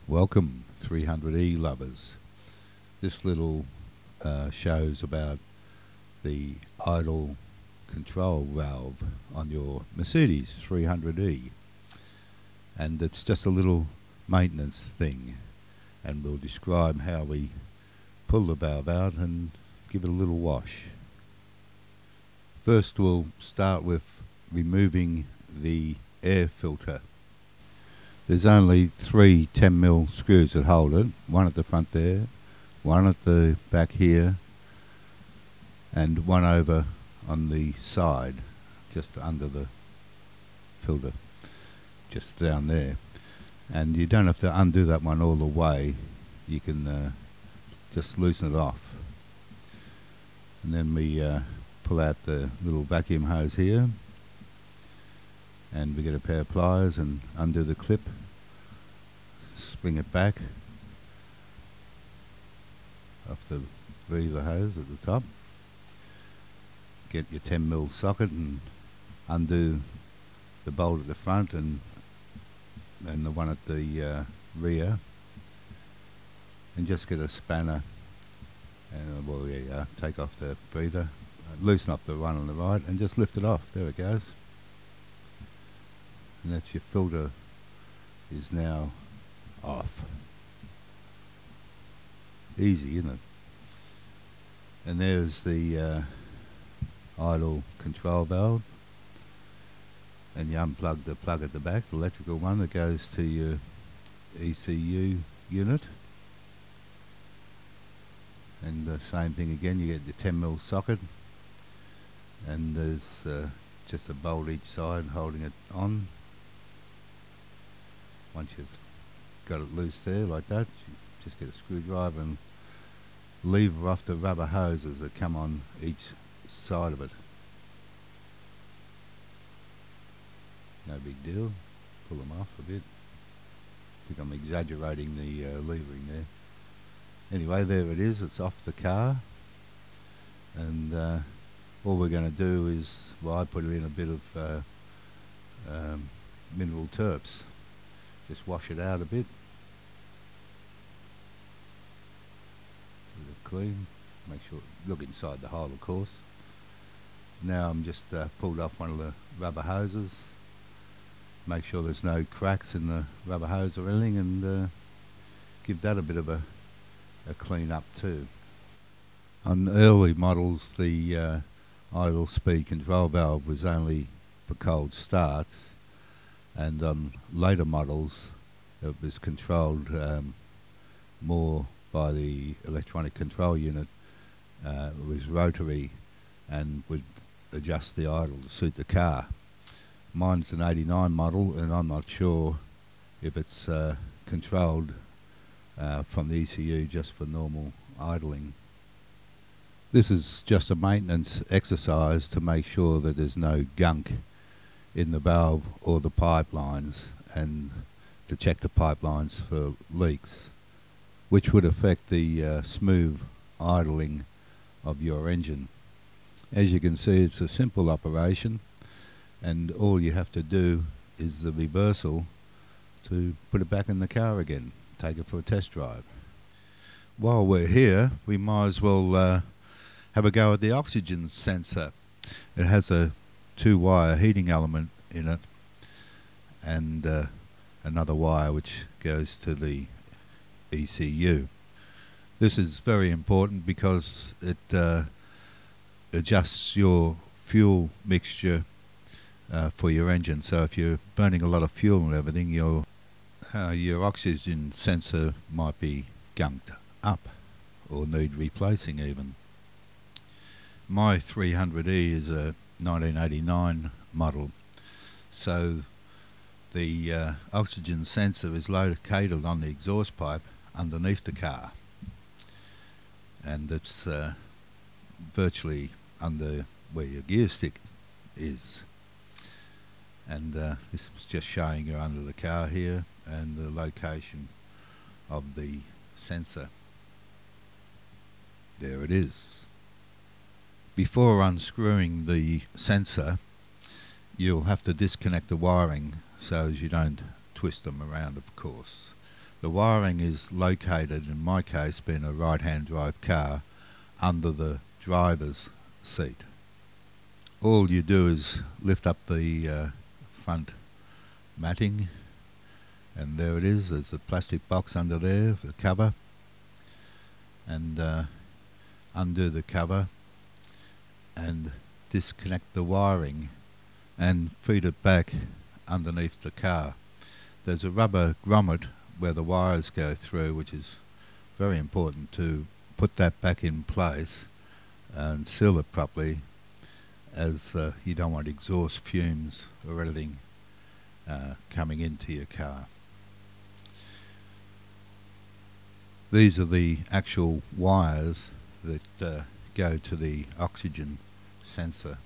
Welcome 300E lovers. This little shows about the idle control valve on your Mercedes 300E, and it's just a little maintenance thing, and we'll describe how we pull the valve out and give it a little wash. First we'll start with removing the air filter. There's only 3 10mm screws that hold it, one at the front there, one at the back here, and one over on the side, just under the filter, just down there. And you don't have to undo that one all the way, you can just loosen it off. And then we pull out the little vacuum hose here, and we get a pair of pliers and undo the clip, spring it back off the breather hose at the top, get your 10mm socket and undo the bolt at the front and the one at the rear, and just get a spanner and take off the breather, loosen up the one on the right and just lift it off. There it goes. And that's your filter is now off. Easy, isn't it? And there's the idle control valve, and you unplug the plug at the back, the electrical one that goes to your ECU unit, and the same thing again, you get your 10mm socket, and there's just a bolt each side holding it on. Once you've got it loose there like that, you just get a screwdriver and lever off the rubber hoses that come on each side of it. No big deal. Pull them off a bit. I think I'm exaggerating the levering there. Anyway, there it is. It's off the car, and all we're going to do is, well, I put it in a bit of mineral terps. Just wash it out a bit. Get it clean. Make sure, look inside the hole of course. Now I'm just pulled off one of the rubber hoses. Make sure there's no cracks in the rubber hose or anything, and give that a bit of a clean up too. On early models the idle speed control valve was only for cold starts, and on later models it was controlled more by the electronic control unit. It was rotary and would adjust the idle to suit the car. Mine's an 89 model, and I'm not sure if it's controlled from the ECU just for normal idling. This is just a maintenance exercise to make sure that there's no gunk in the valve or the pipelines, and to check the pipelines for leaks, which would affect the smooth idling of your engine. As you can see, it's a simple operation, and all you have to do is the reversal to put it back in the car again. Take it for a test drive. While we're here, we might as well have a go at the oxygen sensor. It has a 2-wire heating element in it, and another wire which goes to the ECU. This is very important because it adjusts your fuel mixture for your engine. So if you're burning a lot of fuel and everything, your oxygen sensor might be gunked up or need replacing even. My 300E is a 1989 model, so the oxygen sensor is located on the exhaust pipe underneath the car, and it's virtually under where your gear stick is. And this was just showing you under the car here and the location of the sensor. There it is. Before unscrewing the sensor, you'll have to disconnect the wiring so as you don't twist them around, of course. The wiring is located, in my case being a right-hand drive car, under the driver's seat. All you do is lift up the front matting, and there it is. There's a plastic box under there, the cover, and undo the cover and disconnect the wiring and feed it back underneath the car. There's a rubber grommet where the wires go through, which is very important to put that back in place and seal it properly, as you don't want exhaust fumes or anything coming into your car. These are the actual wires that go to the oxygen sensor.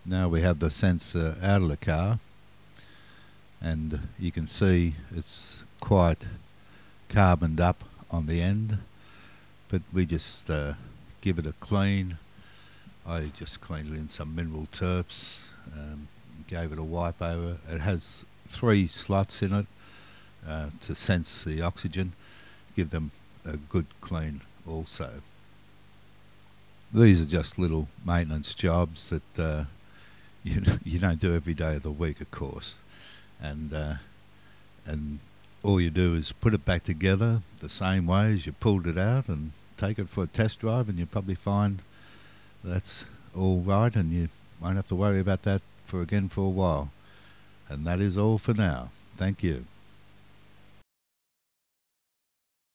Now we have the sensor out of the car, and you can see it's quite carboned up on the end, but we just give it a clean. I just cleaned it in some mineral terps, gave it a wipe over. It has 3 slots in it to sense the oxygen. Give them a good clean also. These are just little maintenance jobs that you don't do every day of the week, of course, and all you do is put it back together the same way as you pulled it out, and take it for a test drive, and you'll probably find that's all right, and you won't have to worry about that for a while. And that is all for now. Thank you.